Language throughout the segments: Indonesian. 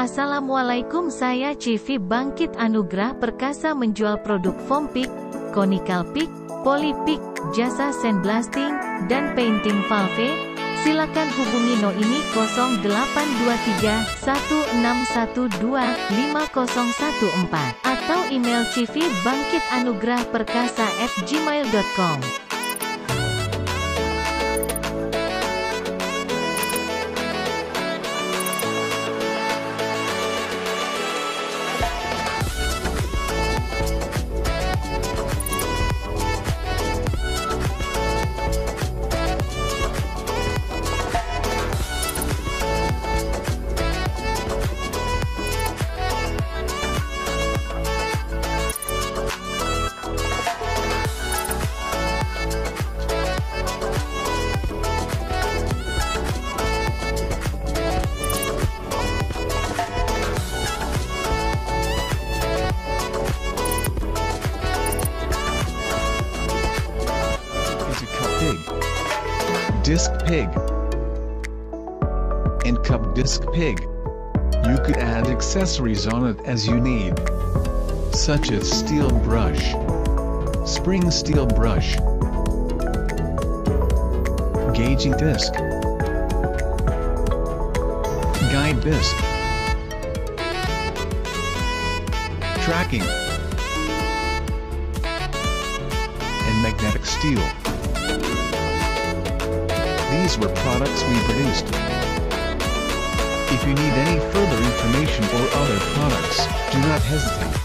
Assalamualaikum, saya CV Bangkit Anugrah Perkasa menjual produk foam pick, conical pick, poly pick, jasa sandblasting, dan painting valve. Silakan hubungi No ini 0823 1612 5014 atau email cvbangkitanugrahperkasa@gmail.com. Disc pig and cup disc pig. You could add accessories on it as you need, such as steel brush, spring steel brush, gauging disc, guide disc, tracking, and magnetic steel. These were products we produced. If you need any further information or other products, do not hesitate.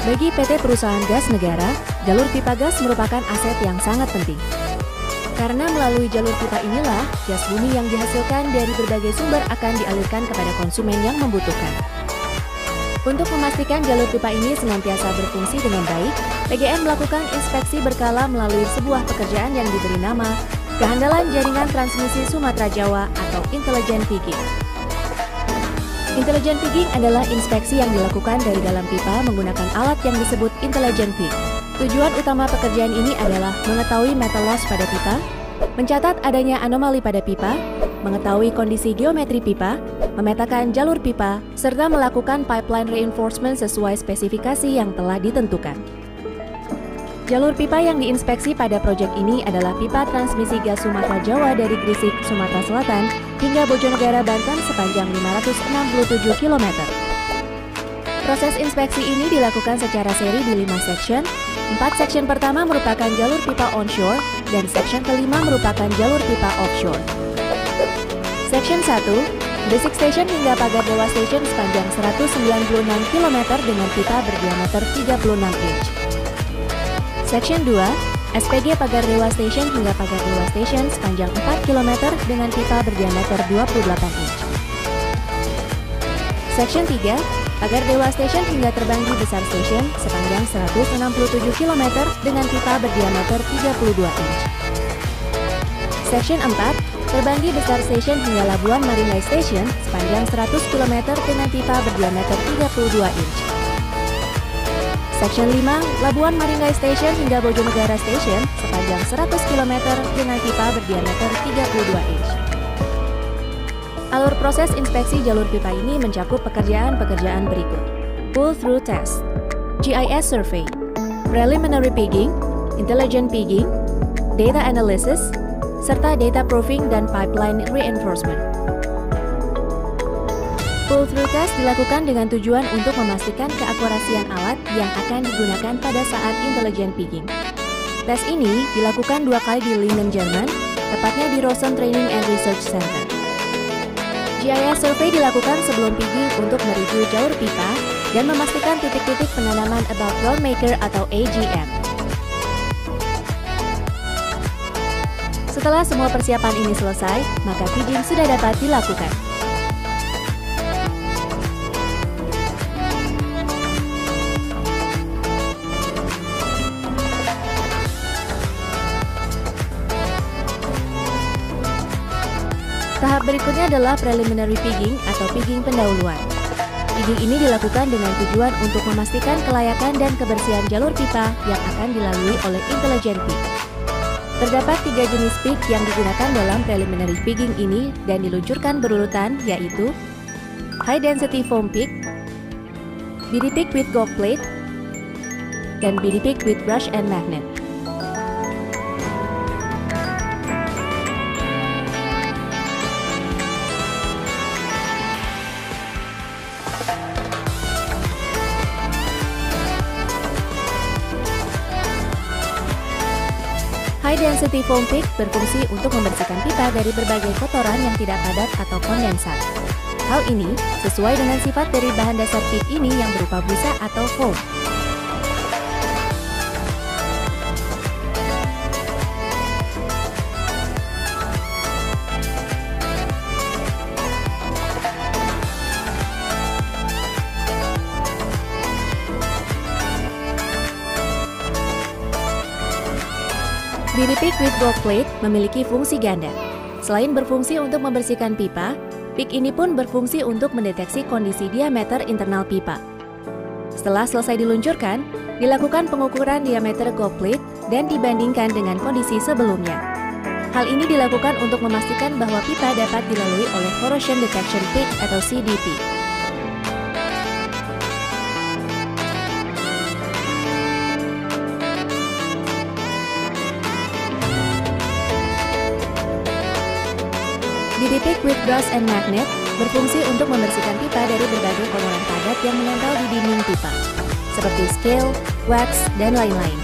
Bagi PT Perusahaan Gas Negara, jalur pipa gas merupakan aset yang sangat penting. Karena melalui jalur pipa inilah, gas bumi yang dihasilkan dari berbagai sumber akan dialirkan kepada konsumen yang membutuhkan. Untuk memastikan jalur pipa ini senantiasa berfungsi dengan baik, PGN melakukan inspeksi berkala melalui sebuah pekerjaan yang diberi nama Kehandalan Jaringan Transmisi Sumatera Jawa atau Intelligent Pigging. Intelligent Pigging adalah inspeksi yang dilakukan dari dalam pipa menggunakan alat yang disebut Intelligent Pig. Tujuan utama pekerjaan ini adalah mengetahui metal loss pada pipa, mencatat adanya anomali pada pipa, mengetahui kondisi geometri pipa, memetakan jalur pipa, serta melakukan pipeline reinforcement sesuai spesifikasi yang telah ditentukan. Jalur pipa yang diinspeksi pada proyek ini adalah pipa transmisi gas Sumatera Jawa dari Gresik, Sumatera Selatan, hingga Bojonegara, Banten sepanjang 567 km. Proses inspeksi ini dilakukan secara seri di 5 section. 4 section pertama merupakan jalur pipa onshore, dan section kelima merupakan jalur pipa offshore. Section 1, Gresik Station hingga Pagar Dewa Station sepanjang 196 km dengan pipa berdiameter 36 inch. Section 2, SPG Pagar Dewa Station hingga Pagar Dewa Station sepanjang 4 km dengan pipa berdiameter 28 inch. Section 3, Pagar Dewa Station hingga Terbanggi Besar Station sepanjang 167 km dengan pipa berdiameter 32 inch. Section 4, Terbanggi Besar Station hingga Labuan Maringai Station sepanjang 100 km dengan pipa berdiameter 32 inch. Section 5, Labuan Maringai Station hingga Bojonegara Station sepanjang 100 km dengan pipa berdiameter 32 inch. Alur proses inspeksi jalur pipa ini mencakup pekerjaan-pekerjaan berikut: Pull-through test, GIS survey, preliminary pigging, intelligent pigging, data analysis, serta data proofing dan pipeline reinforcement. Pull-through test dilakukan dengan tujuan untuk memastikan keakurasian alat yang akan digunakan pada saat intelligent pigging. Tes ini dilakukan 2 kali di Lingen, Jerman, tepatnya di Rosen Training and Research Center. GIS survey dilakukan sebelum pigging untuk mereview jalur pipa dan memastikan titik-titik penanaman about ground maker atau AGM. Setelah semua persiapan ini selesai, maka pigging sudah dapat dilakukan. Tahap berikutnya adalah preliminary pigging atau pigging pendahuluan. Pigging ini dilakukan dengan tujuan untuk memastikan kelayakan dan kebersihan jalur pipa yang akan dilalui oleh intelligent pig. Terdapat 3 jenis pig yang digunakan dalam preliminary pigging ini dan diluncurkan berurutan, yaitu high density foam pig, BD pig with gold plate, dan BD pig with brush and magnet. High density foam pig berfungsi untuk membersihkan pipa dari berbagai kotoran yang tidak padat atau kondensat. Hal ini sesuai dengan sifat dari bahan dasar pig ini yang berupa busa atau foam. BD pig with gold plate memiliki fungsi ganda. Selain berfungsi untuk membersihkan pipa, pig ini pun berfungsi untuk mendeteksi kondisi diameter internal pipa. Setelah selesai diluncurkan, dilakukan pengukuran diameter gold plate dan dibandingkan dengan kondisi sebelumnya. Hal ini dilakukan untuk memastikan bahwa pipa dapat dilalui oleh corrosion detection pig atau CDP. BD pig with brush and magnet berfungsi untuk membersihkan pipa dari berbagai kotoran padat yang menempel di dinding pipa, seperti scale, wax, dan lain-lain.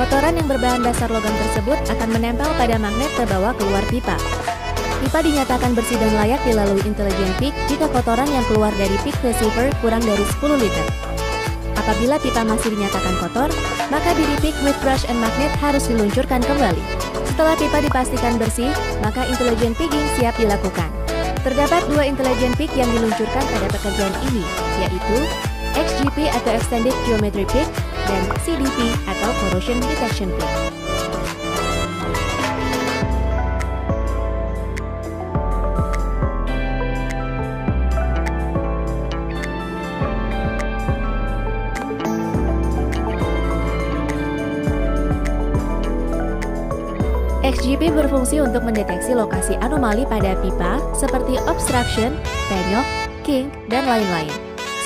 Kotoran yang berbahan dasar logam tersebut akan menempel pada magnet terbawa keluar pipa. Pipa dinyatakan bersih dan layak dilalui intelligent pig jika kotoran yang keluar dari pig receiver kurang dari 10 liter. Apabila pipa masih dinyatakan kotor, maka BD pig with brush and magnet harus diluncurkan kembali. Setelah pipa dipastikan bersih, maka intelligent pigging siap dilakukan. Terdapat 2 intelligent pig yang diluncurkan pada pekerjaan ini, yaitu XGP atau Extended Geometry Pig dan CDP atau Corrosion Detection Pig. XGP berfungsi untuk mendeteksi lokasi anomali pada pipa seperti obstruction, penyok, kink, dan lain-lain,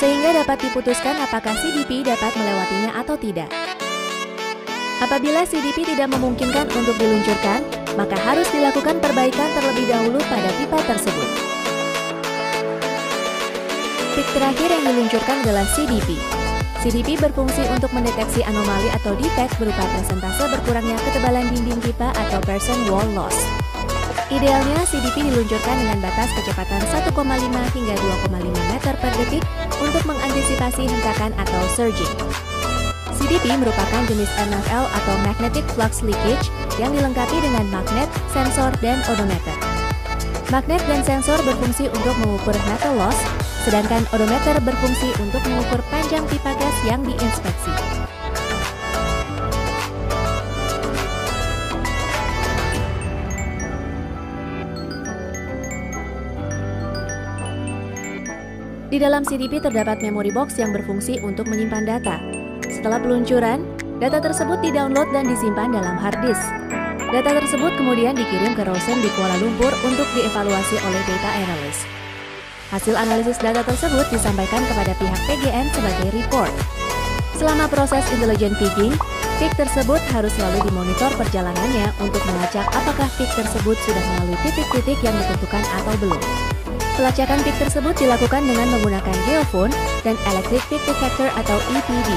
sehingga dapat diputuskan apakah CDP dapat melewatinya atau tidak. Apabila CDP tidak memungkinkan untuk diluncurkan, maka harus dilakukan perbaikan terlebih dahulu pada pipa tersebut. Pig terakhir yang diluncurkan adalah CDP. CDP berfungsi untuk mendeteksi anomali atau defect berupa persentase berkurangnya ketebalan dinding pipa atau person wall loss. Idealnya CDP diluncurkan dengan batas kecepatan 1,5 hingga 2,5 meter per detik untuk mengantisipasi hentakan atau surging. CDP merupakan jenis MFL atau Magnetic Flux Leakage yang dilengkapi dengan magnet, sensor, dan odometer. Magnet dan sensor berfungsi untuk mengukur metal loss, sedangkan odometer berfungsi untuk mengukur panjang pipa gas yang diinspeksi. Di dalam CDP terdapat memory box yang berfungsi untuk menyimpan data. Setelah peluncuran, data tersebut di-download dan disimpan dalam hard disk. Data tersebut kemudian dikirim ke Rosen di Kuala Lumpur untuk dievaluasi oleh data analyst. Hasil analisis data tersebut disampaikan kepada pihak PGN sebagai report. Selama proses intelligent pigging, pig tersebut harus selalu dimonitor perjalanannya untuk melacak apakah pig tersebut sudah melalui titik-titik yang ditentukan atau belum. Pelacakan PIK tersebut dilakukan dengan menggunakan geophone dan Electric Peak Detector atau EPD.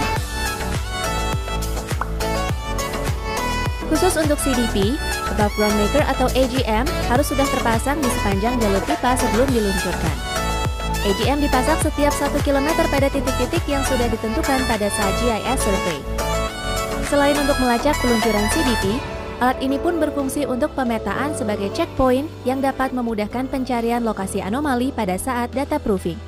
Khusus untuk CDP, above ground maker atau AGM harus sudah terpasang di sepanjang jalur pipa sebelum diluncurkan. AGM dipasang setiap 1 km pada titik-titik yang sudah ditentukan pada saat GIS survey. Selain untuk melacak peluncuran CDP, alat ini pun berfungsi untuk pemetaan sebagai checkpoint yang dapat memudahkan pencarian lokasi anomali pada saat data proofing.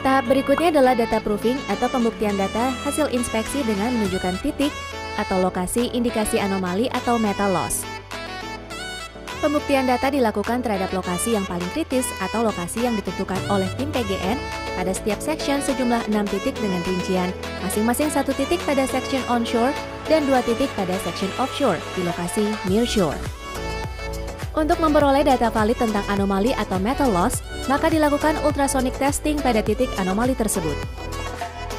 Tahap berikutnya adalah data proofing atau pembuktian data hasil inspeksi dengan menunjukkan titik atau lokasi indikasi anomali atau meta loss. Pembuktian data dilakukan terhadap lokasi yang paling kritis atau lokasi yang ditentukan oleh tim PGN pada setiap section sejumlah 6 titik dengan rincian, masing-masing 1 titik pada section onshore dan 2 titik pada section offshore di lokasi nearshore. Untuk memperoleh data valid tentang anomali atau metal loss, maka dilakukan ultrasonic testing pada titik anomali tersebut.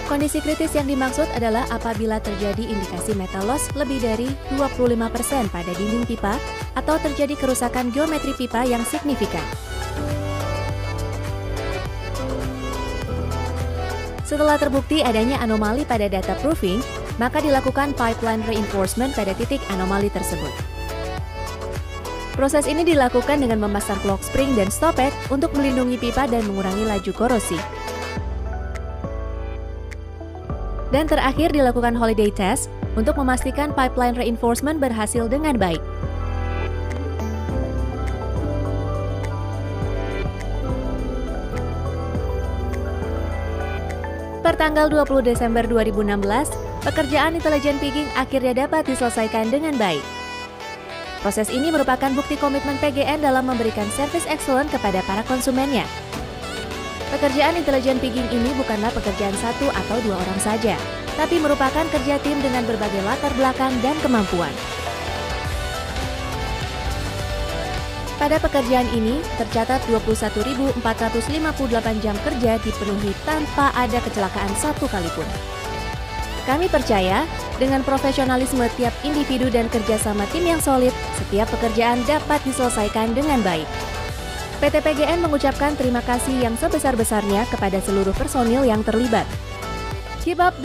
Kondisi kritis yang dimaksud adalah apabila terjadi indikasi metal loss lebih dari 25% pada dinding pipa atau terjadi kerusakan geometri pipa yang signifikan. Setelah terbukti adanya anomali pada data proofing, maka dilakukan pipeline reinforcement pada titik anomali tersebut. Proses ini dilakukan dengan memasang clock spring dan stoppet untuk melindungi pipa dan mengurangi laju korosi. Dan terakhir dilakukan holiday test untuk memastikan pipeline reinforcement berhasil dengan baik. Pertanggal 20 Desember 2016, pekerjaan intelligent pigging akhirnya dapat diselesaikan dengan baik. Proses ini merupakan bukti komitmen PGN dalam memberikan service excellent kepada para konsumennya. Pekerjaan intelligent pigging ini bukanlah pekerjaan 1 atau 2 orang saja, tapi merupakan kerja tim dengan berbagai latar belakang dan kemampuan. Pada pekerjaan ini, tercatat 21.458 jam kerja dipenuhi tanpa ada kecelakaan satu kali pun. Kami percaya, dengan profesionalisme tiap individu dan kerjasama tim yang solid, setiap pekerjaan dapat diselesaikan dengan baik. PT PGN mengucapkan terima kasih yang sebesar-besarnya kepada seluruh personil yang terlibat. Keep up the